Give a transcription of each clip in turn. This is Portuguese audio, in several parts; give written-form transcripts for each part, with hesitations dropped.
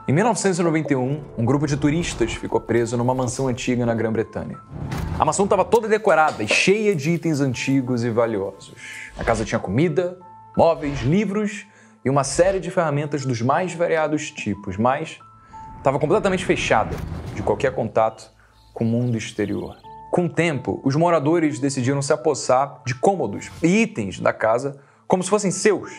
Em 1991, um grupo de turistas ficou preso numa mansão antiga na Grã-Bretanha. A mansão estava toda decorada e cheia de itens antigos e valiosos. A casa tinha comida, móveis, livros e uma série de ferramentas dos mais variados tipos, mas estava completamente fechada de qualquer contato com o mundo exterior. Com o tempo, os moradores decidiram se apossar de cômodos e itens da casa como se fossem seus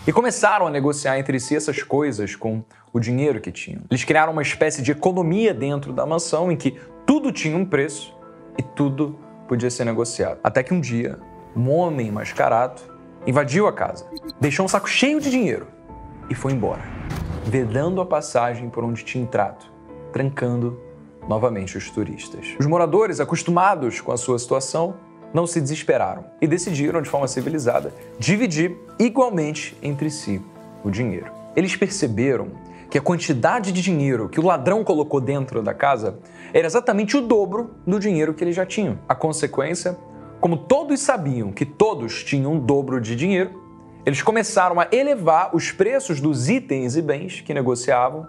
e começaram a negociar entre si essas coisas com o dinheiro que tinham. Eles criaram uma espécie de economia dentro da mansão em que tudo tinha um preço e tudo podia ser negociado. Até que um dia, um homem mascarado invadiu a casa, deixou um saco cheio de dinheiro e foi embora, vedando a passagem por onde tinha entrado, trancando novamente os turistas. Os moradores, acostumados com a sua situação, não se desesperaram e decidiram, de forma civilizada, dividir igualmente entre si o dinheiro. Eles perceberam que a quantidade de dinheiro que o ladrão colocou dentro da casa era exatamente o dobro do dinheiro que eles já tinham. A consequência, como todos sabiam que todos tinham o dobro de dinheiro, eles começaram a elevar os preços dos itens e bens que negociavam,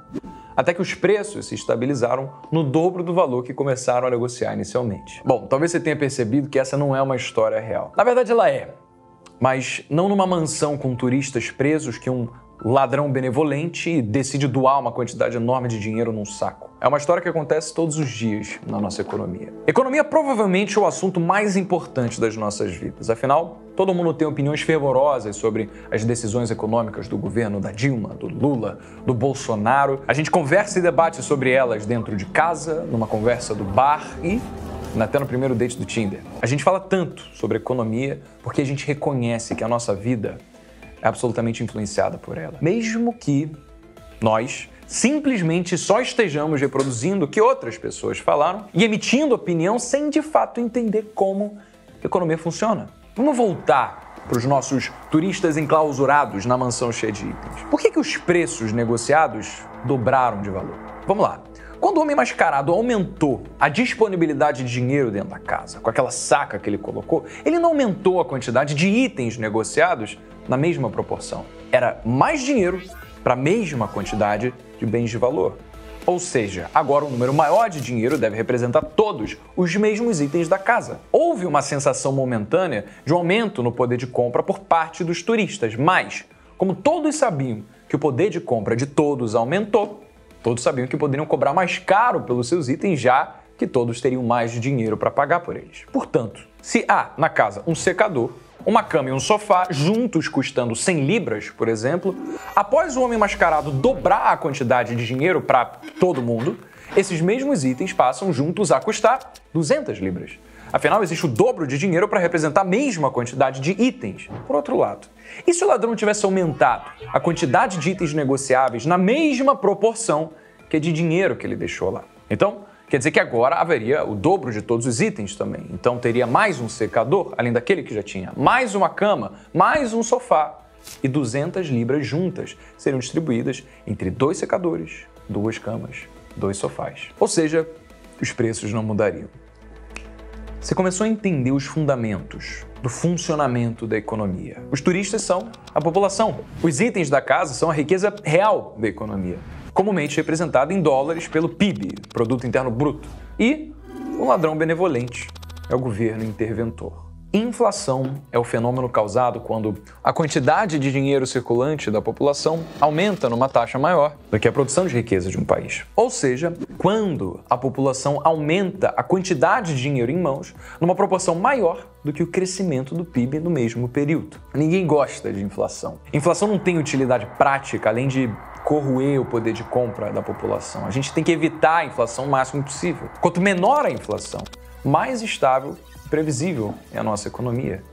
até que os preços se estabilizaram no dobro do valor que começaram a negociar inicialmente. Bom, talvez você tenha percebido que essa não é uma história real. Na verdade, ela é, mas não numa mansão com turistas presos que um ladrão benevolente decide doar uma quantidade enorme de dinheiro num saco. É uma história que acontece todos os dias na nossa economia. Economia provavelmente é o assunto mais importante das nossas vidas. Afinal, todo mundo tem opiniões fervorosas sobre as decisões econômicas do governo da Dilma, do Lula, do Bolsonaro. A gente conversa e debate sobre elas dentro de casa, numa conversa do bar e até no primeiro date do Tinder. A gente fala tanto sobre economia porque a gente reconhece que a nossa vida é absolutamente influenciada por ela. Mesmo que nós simplesmente só estejamos reproduzindo o que outras pessoas falaram e emitindo opinião sem de fato entender como a economia funciona. Vamos voltar para os nossos turistas enclausurados na mansão cheia de itens. Por que os preços negociados dobraram de valor? Vamos lá. Quando o homem mascarado aumentou a disponibilidade de dinheiro dentro da casa, com aquela saca que ele colocou, ele não aumentou a quantidade de itens negociados na mesma proporção. Era mais dinheiro para a mesma quantidade de bens de valor. Ou seja, agora um número maior de dinheiro deve representar todos os mesmos itens da casa. Houve uma sensação momentânea de um aumento no poder de compra por parte dos turistas, mas, como todos sabiam que o poder de compra de todos aumentou, todos sabiam que poderiam cobrar mais caro pelos seus itens, já que todos teriam mais dinheiro para pagar por eles. Portanto, se há na casa um secador, uma cama e um sofá, juntos custando 100 libras, por exemplo, após o homem mascarado dobrar a quantidade de dinheiro para todo mundo, esses mesmos itens passam juntos a custar 200 libras. Afinal, existe o dobro de dinheiro para representar a mesma quantidade de itens. Por outro lado, e se o ladrão tivesse aumentado a quantidade de itens negociáveis na mesma proporção que a de dinheiro que ele deixou lá? Então, quer dizer que agora haveria o dobro de todos os itens também. Então teria mais um secador, além daquele que já tinha, mais uma cama, mais um sofá. E 200 libras juntas seriam distribuídas entre 2 secadores, 2 camas, 2 sofás. Ou seja, os preços não mudariam. Você começou a entender os fundamentos do funcionamento da economia. Os turistas são a população. Os itens da casa são a riqueza real da economia, comumente representada em dólares pelo PIB, Produto Interno Bruto. E o ladrão benevolente é o governo interventor. Inflação é o fenômeno causado quando a quantidade de dinheiro circulante da população aumenta numa taxa maior do que a produção de riqueza de um país. Ou seja, quando a população aumenta a quantidade de dinheiro em mãos numa proporção maior do que o crescimento do PIB no mesmo período. Ninguém gosta de inflação. Inflação não tem utilidade prática, além de corroer o poder de compra da população. A gente tem que evitar a inflação o máximo possível. Quanto menor a inflação, mais estável e previsível é a nossa economia.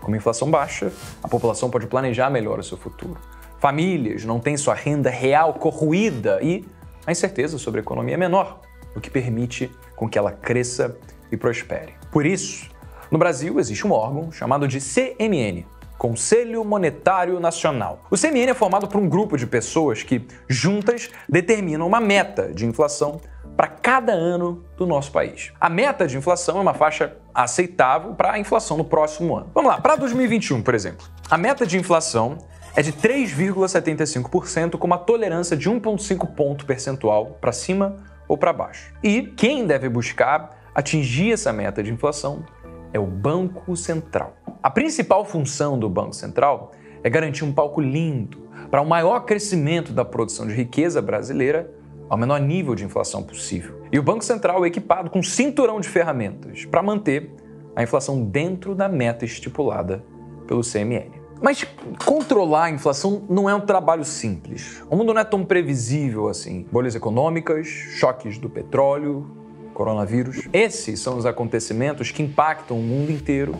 Com uma inflação baixa, a população pode planejar melhor o seu futuro. Famílias não têm sua renda real corroída e a incerteza sobre a economia é menor, o que permite com que ela cresça e prospere. Por isso, no Brasil existe um órgão chamado de CMN, Conselho Monetário Nacional. O CMN é formado por um grupo de pessoas que, juntas, determinam uma meta de inflação para cada ano do nosso país. A meta de inflação é uma faixa aceitável para a inflação no próximo ano. Vamos lá, para 2021, por exemplo. A meta de inflação é de 3,75%, com uma tolerância de 1,5 ponto percentual para cima ou para baixo. E quem deve buscar atingir essa meta de inflação é o Banco Central. A principal função do Banco Central é garantir um palco lindo para o maior crescimento da produção de riqueza brasileira ao menor nível de inflação possível. E o Banco Central é equipado com um cinturão de ferramentas para manter a inflação dentro da meta estipulada pelo CMN. Mas controlar a inflação não é um trabalho simples. O mundo não é tão previsível assim. Bolhas econômicas, choques do petróleo, coronavírus. Esses são os acontecimentos que impactam o mundo inteiro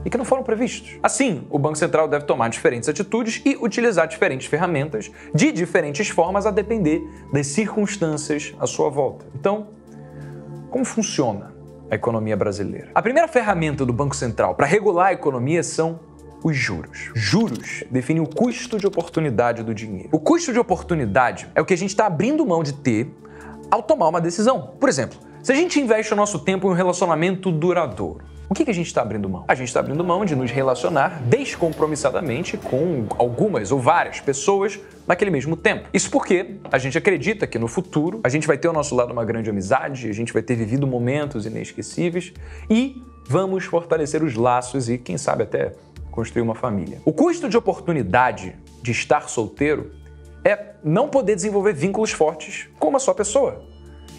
e que não foram previstos. Assim, o Banco Central deve tomar diferentes atitudes e utilizar diferentes ferramentas de diferentes formas a depender das circunstâncias à sua volta. Então, como funciona a economia brasileira? A primeira ferramenta do Banco Central para regular a economia são os juros. Juros definem o custo de oportunidade do dinheiro. O custo de oportunidade é o que a gente está abrindo mão de ter ao tomar uma decisão. Por exemplo, se a gente investe o nosso tempo em um relacionamento duradouro, o que a gente está abrindo mão? A gente está abrindo mão de nos relacionar descompromissadamente com algumas ou várias pessoas naquele mesmo tempo. Isso porque a gente acredita que no futuro a gente vai ter ao nosso lado uma grande amizade, a gente vai ter vivido momentos inesquecíveis e vamos fortalecer os laços e, quem sabe, até construir uma família. O custo de oportunidade de estar solteiro é não poder desenvolver vínculos fortes com uma só pessoa.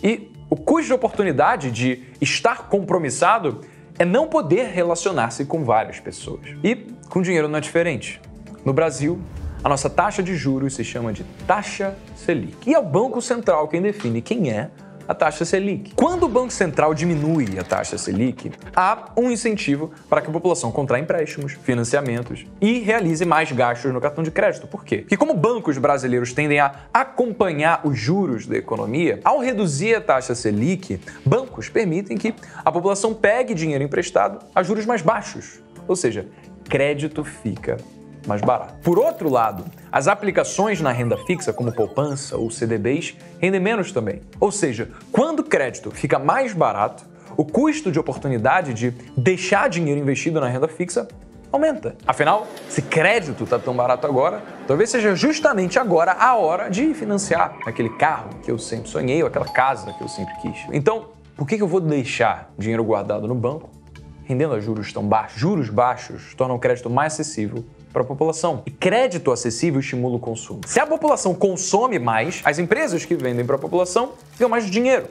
E o custo de oportunidade de estar compromissado é não poder relacionar-se com várias pessoas. E com dinheiro não é diferente. No Brasil, a nossa taxa de juros se chama de taxa Selic. E é o Banco Central quem define quem é a taxa Selic. Quando o Banco Central diminui a taxa Selic, há um incentivo para que a população contraia empréstimos, financiamentos e realize mais gastos no cartão de crédito. Por quê? Porque como bancos brasileiros tendem a acompanhar os juros da economia, ao reduzir a taxa Selic, bancos permitem que a população pegue dinheiro emprestado a juros mais baixos. Ou seja, crédito fica mais barato. Por outro lado, as aplicações na renda fixa, como poupança ou CDBs, rendem menos também. Ou seja, quando o crédito fica mais barato, o custo de oportunidade de deixar dinheiro investido na renda fixa aumenta. Afinal, se crédito está tão barato agora, talvez seja justamente agora a hora de financiar aquele carro que eu sempre sonhei ou aquela casa que eu sempre quis. Então, por que eu vou deixar dinheiro guardado no banco rendendo a juros tão baixos? Juros baixos tornam o crédito mais acessível para a população. E crédito acessível estimula o consumo. Se a população consome mais, as empresas que vendem para a população ganham mais dinheiro.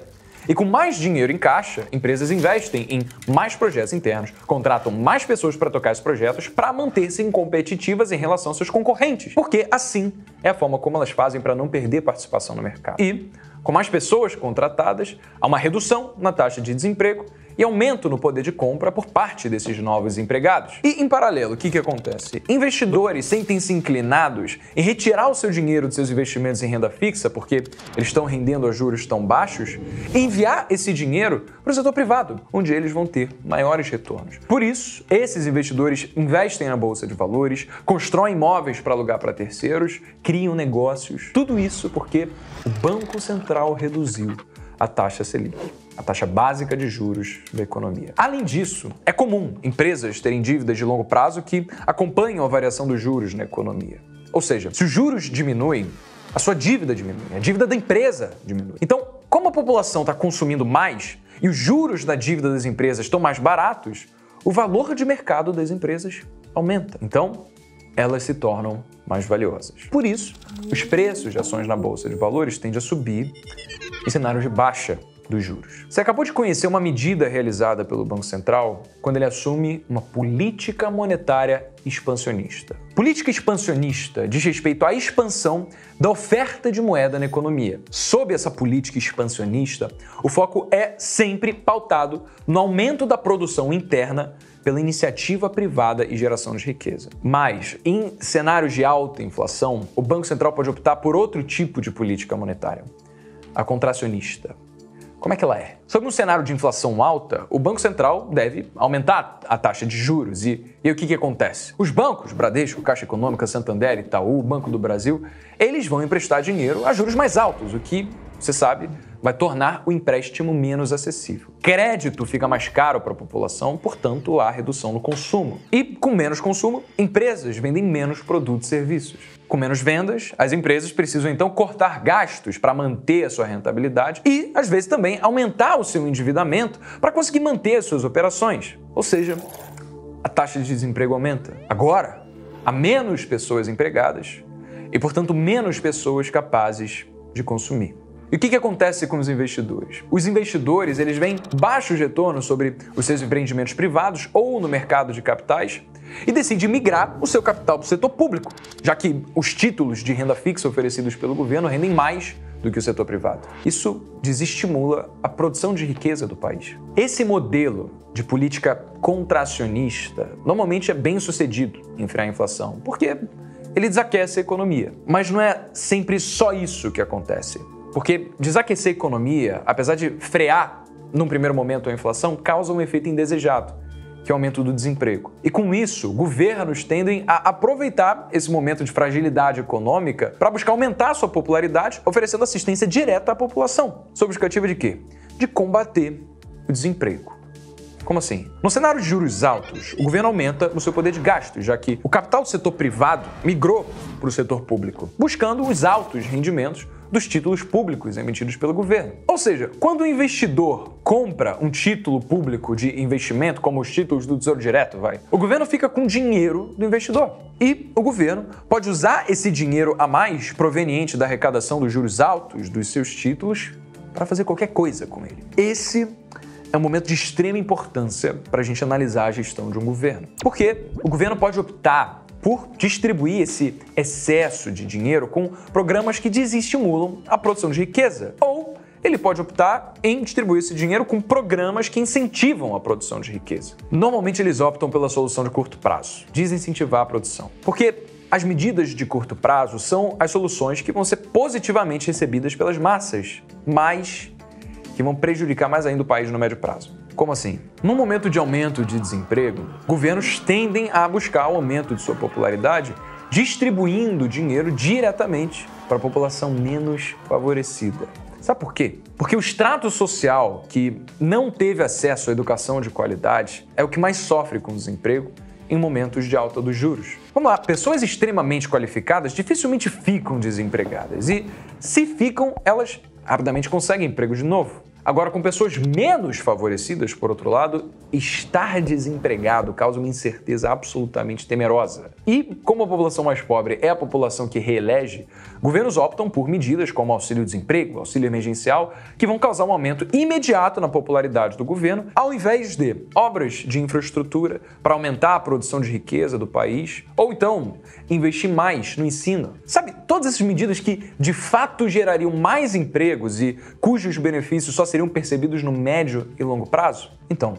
E com mais dinheiro em caixa, empresas investem em mais projetos internos, contratam mais pessoas para tocar esses projetos para manter-se competitivas em relação aos seus concorrentes. Porque assim é a forma como elas fazem para não perder participação no mercado. E, com mais pessoas contratadas, há uma redução na taxa de desemprego e aumento no poder de compra por parte desses novos empregados. E, em paralelo, o que acontece? Investidores sentem-se inclinados em retirar o seu dinheiro de seus investimentos em renda fixa, porque eles estão rendendo a juros tão baixos, e enviar esse dinheiro para o setor privado, onde eles vão ter maiores retornos. Por isso, esses investidores investem na Bolsa de Valores, constroem imóveis para alugar para terceiros, criam negócios. Tudo isso porque o Banco Central reduziu a taxa Selic, a taxa básica de juros da economia. Além disso, é comum empresas terem dívidas de longo prazo que acompanham a variação dos juros na economia. Ou seja, se os juros diminuem, a sua dívida diminui, a dívida da empresa diminui. Então, como a população está consumindo mais e os juros da dívida das empresas estão mais baratos, o valor de mercado das empresas aumenta. Então, elas se tornam mais valiosas. Por isso, os preços de ações na Bolsa de Valores tendem a subir em cenários de baixa dos juros. Você acabou de conhecer uma medida realizada pelo Banco Central quando ele assume uma política monetária expansionista. Política expansionista diz respeito à expansão da oferta de moeda na economia. Sob essa política expansionista, o foco é sempre pautado no aumento da produção interna pela iniciativa privada e geração de riqueza. Mas, em cenários de alta inflação, o Banco Central pode optar por outro tipo de política monetária, a contracionista. Como é que ela é? Sob um cenário de inflação alta, o Banco Central deve aumentar a taxa de juros. E o que acontece? Os bancos, Bradesco, Caixa Econômica, Santander, Itaú, Banco do Brasil, eles vão emprestar dinheiro a juros mais altos, o que, você sabe, vai tornar o empréstimo menos acessível. Crédito fica mais caro para a população, portanto, há redução no consumo. E com menos consumo, empresas vendem menos produtos e serviços. Com menos vendas, as empresas precisam então cortar gastos para manter a sua rentabilidade e, às vezes, também aumentar o seu endividamento para conseguir manter as suas operações. Ou seja, a taxa de desemprego aumenta. Agora, há menos pessoas empregadas e, portanto, menos pessoas capazes de consumir. E o que acontece com os investidores? Os investidores, eles veem baixos retornos sobre os seus empreendimentos privados ou no mercado de capitais e decidem migrar o seu capital para o setor público, já que os títulos de renda fixa oferecidos pelo governo rendem mais do que o setor privado. Isso desestimula a produção de riqueza do país. Esse modelo de política contracionista normalmente é bem sucedido em frear a inflação, porque ele desaquece a economia. Mas não é sempre só isso que acontece. Porque desaquecer a economia, apesar de frear num primeiro momento a inflação, causa um efeito indesejado, que é o aumento do desemprego. E com isso, governos tendem a aproveitar esse momento de fragilidade econômica para buscar aumentar a sua popularidade, oferecendo assistência direta à população. Sob justificativa de quê? De combater o desemprego. Como assim? No cenário de juros altos, o governo aumenta o seu poder de gasto, já que o capital do setor privado migrou para o setor público, buscando os altos rendimentos dos títulos públicos emitidos pelo governo. Ou seja, quando o investidor compra um título público de investimento, como os títulos do Tesouro Direto, o governo fica com dinheiro do investidor. E o governo pode usar esse dinheiro a mais proveniente da arrecadação dos juros altos dos seus títulos para fazer qualquer coisa com ele. Esse é um momento de extrema importância para a gente analisar a gestão de um governo. Porque o governo pode optar por distribuir esse excesso de dinheiro com programas que desestimulam a produção de riqueza. Ou ele pode optar em distribuir esse dinheiro com programas que incentivam a produção de riqueza. Normalmente eles optam pela solução de curto prazo, desincentivar a produção. Porque as medidas de curto prazo são as soluções que vão ser positivamente recebidas pelas massas, mas que vão prejudicar mais ainda o país no médio prazo. Como assim? No momento de aumento de desemprego, governos tendem a buscar o aumento de sua popularidade distribuindo dinheiro diretamente para a população menos favorecida. Sabe por quê? Porque o extrato social que não teve acesso à educação de qualidade é o que mais sofre com o desemprego em momentos de alta dos juros. Vamos lá, pessoas extremamente qualificadas dificilmente ficam desempregadas e, se ficam, elas rapidamente conseguem emprego de novo. Agora, com pessoas menos favorecidas, por outro lado, estar desempregado causa uma incerteza absolutamente temerosa. E, como a população mais pobre é a população que reelege, governos optam por medidas como auxílio-desemprego, auxílio emergencial, que vão causar um aumento imediato na popularidade do governo, ao invés de obras de infraestrutura para aumentar a produção de riqueza do país, ou então investir mais no ensino. Sabe, todas essas medidas que de fato gerariam mais empregos e cujos benefícios só seriam percebidos no médio e longo prazo? Então,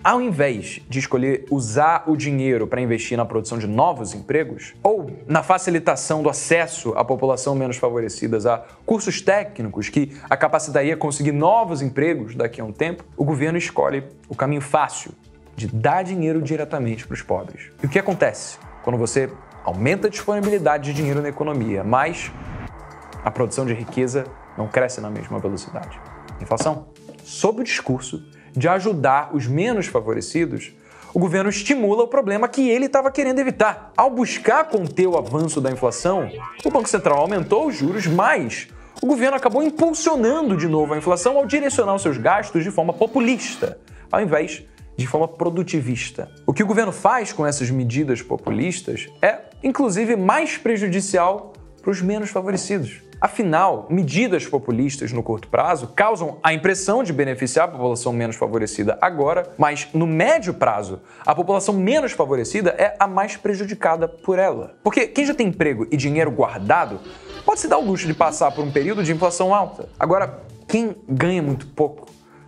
ao invés de escolher usar o dinheiro para investir na produção de novos empregos ou na facilitação do acesso à população menos favorecidas a cursos técnicos que a capacitaria a conseguir novos empregos daqui a um tempo, o governo escolhe o caminho fácil de dar dinheiro diretamente para os pobres. E o que acontece quando você aumenta a disponibilidade de dinheiro na economia, mas a produção de riqueza não cresce na mesma velocidade? Inflação. Sob o discurso de ajudar os menos favorecidos, o governo estimula o problema que ele estava querendo evitar. Ao buscar conter o avanço da inflação, o Banco Central aumentou os juros, mas o governo acabou impulsionando de novo a inflação ao direcionar os seus gastos de forma populista, ao invés de forma produtivista. O que o governo faz com essas medidas populistas é, inclusive, mais prejudicial para os menos favorecidos. Afinal, medidas populistas no curto prazo causam a impressão de beneficiar a população menos favorecida agora, mas no médio prazo, a população menos favorecida é a mais prejudicada por ela. Porque quem já tem emprego e dinheiro guardado pode se dar o luxo de passar por um período de inflação alta. Agora, quem ganha muito pouco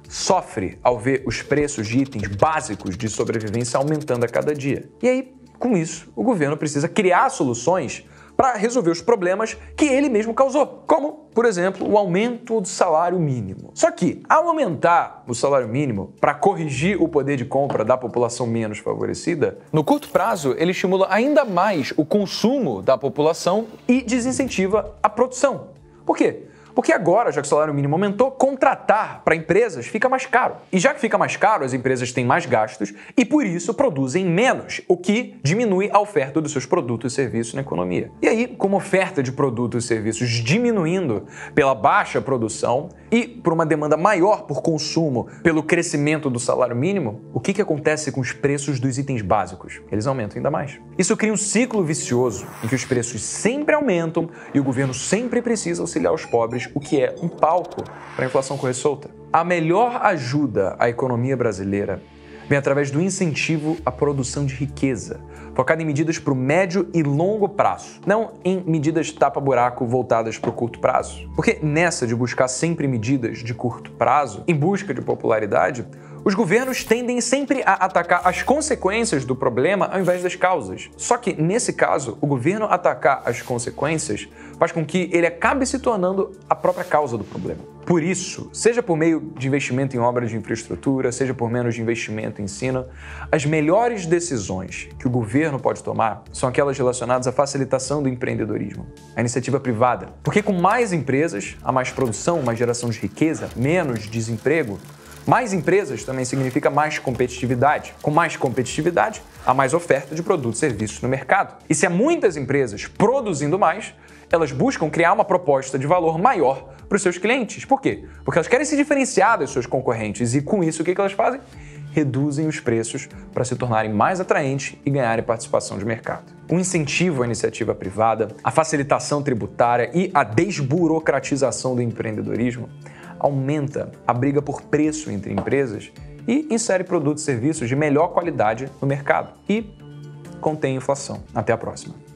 sofre ao ver os preços de itens básicos de sobrevivência aumentando a cada dia. E aí, com isso, o governo precisa criar soluções para resolver os problemas que ele mesmo causou, como, por exemplo, o aumento do salário mínimo. Só que, ao aumentar o salário mínimo para corrigir o poder de compra da população menos favorecida, no curto prazo ele estimula ainda mais o consumo da população e desincentiva a produção. Por quê? Porque agora, já que o salário mínimo aumentou, contratar para empresas fica mais caro. E já que fica mais caro, as empresas têm mais gastos e, por isso, produzem menos, o que diminui a oferta dos seus produtos e serviços na economia. E aí, como a oferta de produtos e serviços diminuindo pela baixa produção e por uma demanda maior por consumo pelo crescimento do salário mínimo, o que acontece com os preços dos itens básicos? Eles aumentam ainda mais. Isso cria um ciclo vicioso em que os preços sempre aumentam e o governo sempre precisa auxiliar os pobres, o que é um palco para a inflação correr solta. A melhor ajuda à economia brasileira vem através do incentivo à produção de riqueza, focada em medidas para o médio e longo prazo, não em medidas tapa-buraco voltadas para o curto prazo. Porque nessa de buscar sempre medidas de curto prazo, em busca de popularidade, os governos tendem sempre a atacar as consequências do problema ao invés das causas. Só que, nesse caso, o governo atacar as consequências faz com que ele acabe se tornando a própria causa do problema. Por isso, seja por meio de investimento em obras de infraestrutura, seja por menos de investimento em ensino, as melhores decisões que o governo pode tomar são aquelas relacionadas à facilitação do empreendedorismo, a iniciativa privada. Porque com mais empresas, há mais produção, mais geração de riqueza, menos desemprego. Mais empresas também significa mais competitividade. Com mais competitividade, há mais oferta de produtos e serviços no mercado. E se há muitas empresas produzindo mais, elas buscam criar uma proposta de valor maior para os seus clientes. Por quê? Porque elas querem se diferenciar das suas concorrentes e, com isso, o que elas fazem? Reduzem os preços para se tornarem mais atraentes e ganharem participação de mercado. O incentivo à iniciativa privada, a facilitação tributária e a desburocratização do empreendedorismo aumenta a briga por preço entre empresas e insere produtos e serviços de melhor qualidade no mercado e contém inflação. Até a próxima.